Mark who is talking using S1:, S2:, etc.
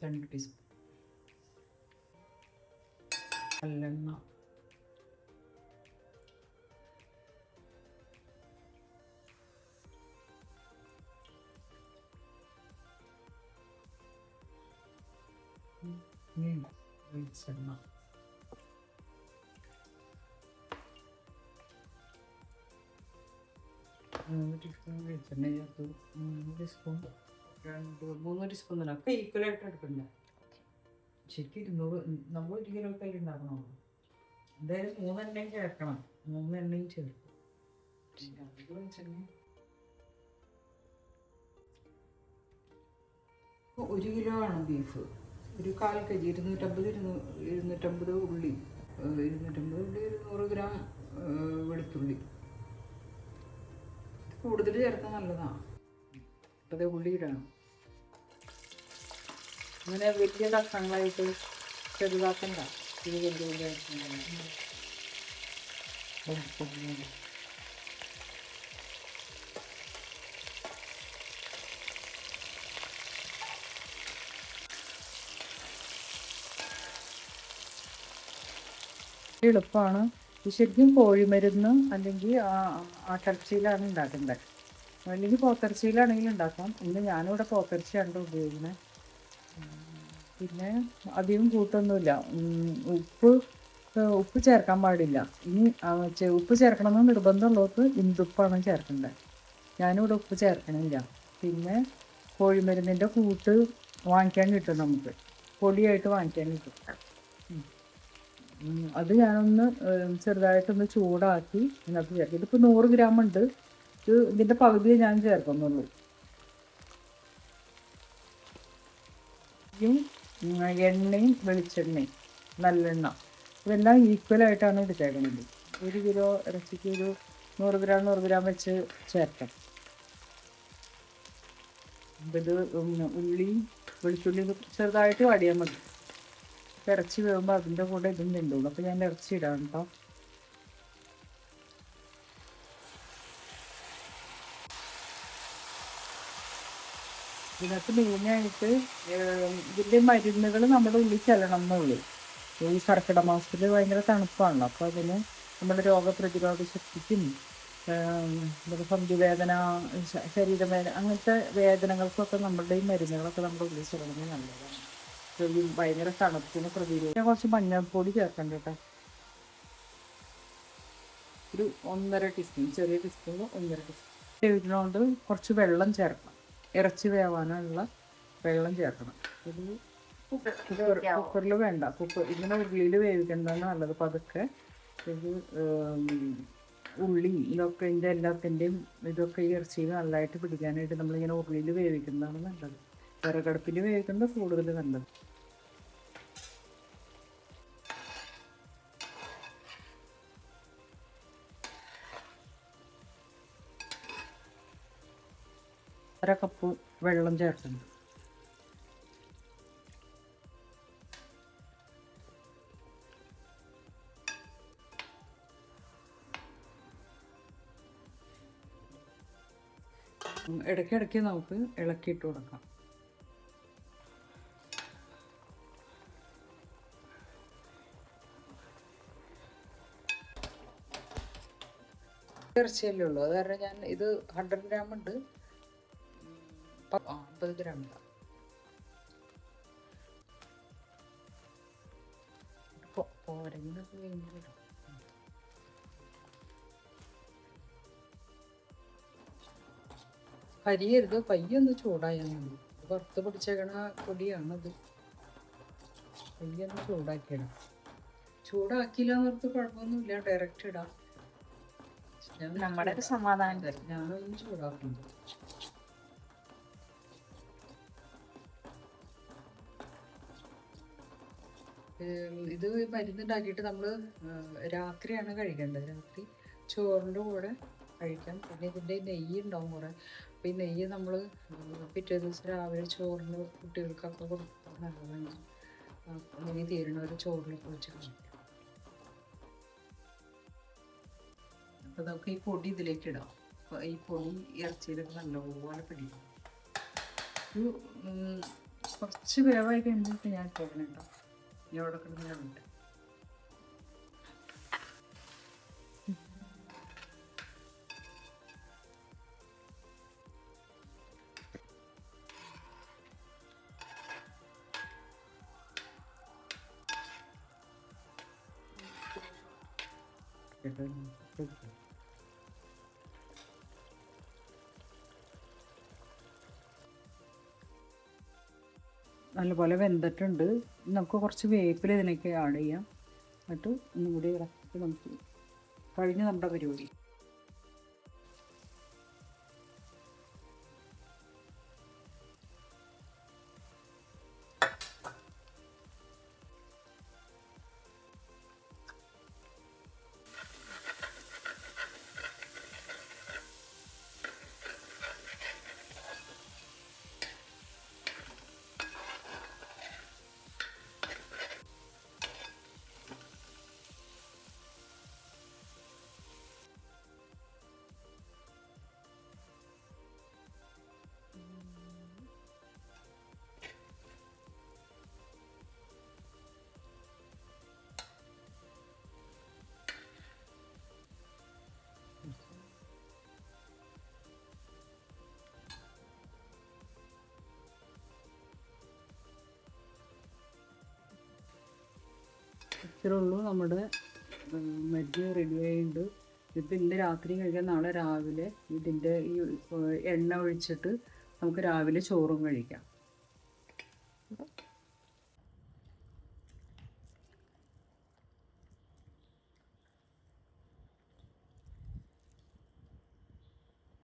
S1: 2 teaspoon നല്ലെണ്ണ, വെളിച്ചെണ്ണ, 3 teaspoon വെളിച്ചെണ്ണ ചേർത്തു. 3 ടീസ്പൂൺ 3 ടീസ്പൂൺ തന്നെ ഒക്കെ ഈക്വലായിട്ട് എടുക്കണ്ട. ശരിക്കും 200 നമ്മൾ 1 കിലോ കയ്യിൽ ഉണ്ടാക്കണം. എന്തായാലും 3 എണ്ണയും ചേർക്കണം. 3 എണ്ണയും ചേർക്കും. വെളിച്ചെണ്ണ 1 കിലോ ആണ് ബീഫ്. ഒരു 1/4 kg 250 ഉള്ളി, 100 ഗ്രാം വെളുത്തുള്ളി. കൂടുതൽ ചേർക്കാൻ നല്ലതാണ്. അപ്പോൾ ഉള്ളി ഇടണം. അങ്ങനെ വലിയ കഷ്ണങ്ങളായിട്ട് ചെറുതാക്കണ്ട. ഇത് വലിയ എളുപ്പമാണ്. ശരിക്കും കോഴിമരുന്ന് അല്ലെങ്കിൽ ആട്ടിറച്ചിയിലാണ് ഉണ്ടാക്കേണ്ടത്. അല്ലെങ്കിൽ പോത്തിറച്ചിയിലാണെങ്കിലും ഉണ്ടാക്കാം. ഇന്ന് ഞാനിവിടെ പോത്തിറച്ചിയാണ് ഉപയോഗിക്കുന്നത്. പിന്നെ അധികം കൂട്ടൊന്നുമില്ല. ഉപ്പ് ചേർക്കാൻ പാടില്ല. ഇനി ഉപ്പ് ചേർക്കണമെന്ന് നിർബന്ധമുള്ളവർക്ക് ഇന്ദുപ്പാണ് ചേർക്കേണ്ടത്. ഞാനിവിടെ ഉപ്പ് ചേർക്കണില്ല. പിന്നെ കോഴിമരുന്നിൻ്റെ കൂട്ട് വാങ്ങിക്കാൻ കിട്ടും, നമുക്ക് പൊടിയായിട്ട് വാങ്ങിക്കാൻ കിട്ടും. അത് ഞാനൊന്ന് ചെറുതായിട്ടൊന്ന് ചൂടാക്കി ഇതിനകത്ത് ചേർക്കും. ഇതിപ്പോൾ 100 ഗ്രാം ഉണ്ട്. ഇതിൻ്റെ പകുതിയെ ഞാൻ ചേർക്കുന്നുള്ളൂ. എണ്ണയും വെളിച്ചെണ്ണയും നല്ലെണ്ണ ഇതെല്ലാം ഈക്വലായിട്ടാണ് എടുത്തേക്കുന്നത്. 1 കിലോ ഇറച്ചിക്ക് ഒരു 100 ഗ്രാം വെച്ച് ചേർക്കാം. ഇത് ഉള്ളിയും വെളുത്തുള്ളി ചെറുതായിട്ട് വടിയാൻ മതി. ഇറച്ചി വേകുമ്പോൾ അതിൻ്റെ കൂടെ ഇതും വെന്തോളൂ. അപ്പോൾ ഞാൻ ഇറച്ചി ഇടാം കേട്ടോ. ഇതിനകത്ത് മെയിനായിട്ട് ഇതിൻ്റെ മരുന്നുകൾ നമ്മുടെ ഉള്ളിൽ ചെല്ലണം എന്നുള്ളൂ. ഈ കർക്കിടക മാസത്തിൽ ഭയങ്കര തണുപ്പാണല്ലോ. അപ്പോൾ അതിന് നമ്മുടെ രോഗപ്രതിരോധ ശക്തിക്കും സന്ധിവേദന, ശരീരവേദന, അങ്ങനത്തെ വേദനകൾക്കൊക്കെ നമ്മളുടെ ഈ മരുന്നുകളൊക്കെ നമ്മുടെ ഉള്ളിൽ ചെല്ലണമെങ്കിൽ നല്ലതാണ്. ഭയങ്കര തണുപ്പിന് പ്രതിരോധം. കുറച്ച് മഞ്ഞൾപ്പൊടി ചേർക്കണ്ട കേട്ടോ. ഒരു 1.5 ടീസ്പൂൺ, ചെറിയ ടീസ്പൂൺ 1.5 ടീസ്പൂൺ. വേവിക്കുന്നതുകൊണ്ട് കുറച്ച് വെള്ളം ചേർക്കണം. ഇറച്ചി വേവാനുള്ള വെള്ളം ചേർക്കണം. ഇത് കുക്കറിൽ വേണ്ട, ഇങ്ങനെ ഉള്ളിയിൽ വേവിക്കുന്നതാണ് നല്ലത്. പതുക്കെ ഇത് ഉള്ളി ഇതൊക്കെ ഇതിൻ്റെ എല്ലാത്തിൻ്റെയും ഇതൊക്കെ ഈ ഇറച്ചിയിൽ നല്ലതായിട്ട് പിടിക്കാനായിട്ട് നമ്മളിങ്ങനെ ഉള്ളിയിൽ വേവിക്കുന്നതാണ് നല്ലത്. വിറകടുപ്പിൽ വേവിക്കുന്നത് കൂടുതൽ നല്ലത്. അര കപ്പ് വെള്ളം ചേർക്കണം. ഇടയ്ക്കിടയ്ക്ക് നമുക്ക് ഇളക്കിയിട്ട് കൊടുക്കാം. ഇറച്ചിയല്ലേ ഉള്ളൂ, അത് കാരണം ഞാൻ ഇത് 100 ഗ്രാം ഉണ്ട്, 50 ഗ്രാം ഉണ്ട്. കരിയരുത്, പയ്യൊന്ന് ചൂടായാൽ മതി. വറുത്ത് പിടിച്ചേക്കണ പൊടിയാണത്. പയ്യൊന്ന് ചൂടാക്കിയിടാം. ചൂടാക്കിയില്ല എന്നോർത്ത് കുഴപ്പമൊന്നുമില്ല, ഡയറക്റ്റ് ഇടാം.
S2: നമ്മുടെ ഒരു സമാധാനം തരും.
S1: ഞാനൊന്നും ചൂടാക്കുന്നുണ്ട്. ഇത് മരുന്നുണ്ടാക്കിയിട്ട് നമ്മൾ രാത്രിയാണ് കഴിക്കേണ്ടത്. രാത്രി ചോറിൻ്റെ കൂടെ കഴിക്കാം. പിന്നെ ഇതിൻ്റെ നെയ്യ് ഉണ്ടാവും കൂടെ. അപ്പോൾ ഈ നെയ്യ് നമ്മൾ പിറ്റേ ദിവസം രാവിലെ ചോറിന് കുട്ടികൾക്കൊക്കെ കൊടുക്കാൻ നല്ലതാണ്. നെയ്യ് തീരണവർ ചോറിലൊക്കെ വെച്ച് കഴിക്കാം. അപ്പോൾ നമുക്ക് ഈ പൊടി ഇതിലേക്ക് ഇടാം. അപ്പോൾ ഈ പൊടി ഇറച്ചിയിലൊക്കെ നല്ലപോലെ പിടിക്കും. കുറച്ച് വേവായി കഴിയുമ്പോൾ ഞാൻ പോകുന്നുണ്ടോ ഞാൻ അവിടെ കിടന്നുണ്ട്. നല്ലപോലെ വെന്തിട്ടുണ്ട്. നമുക്ക് കുറച്ച് വേപ്പില ഇതിലേക്ക് ആഡ് ചെയ്യാം. എന്നിട്ട് ഒന്നും കൂടി ഇറക്കി നമുക്ക് കഴിഞ്ഞ് നമ്മുടെ പരിപാടി. ഇത്രേ ഉള്ളൂ, നമ്മുടെ മജ്ജ റെഡി ആയിട്ടുണ്ട്. ഇതിപ്പോൾ ഇന്ന് രാത്രി കഴിക്കാൻ നാളെ രാവിലെ ഇതിൻ്റെ ഈ എണ്ണ ഒഴിച്ചിട്ട് നമുക്ക് രാവിലെ ചോറും കഴിക്കാം.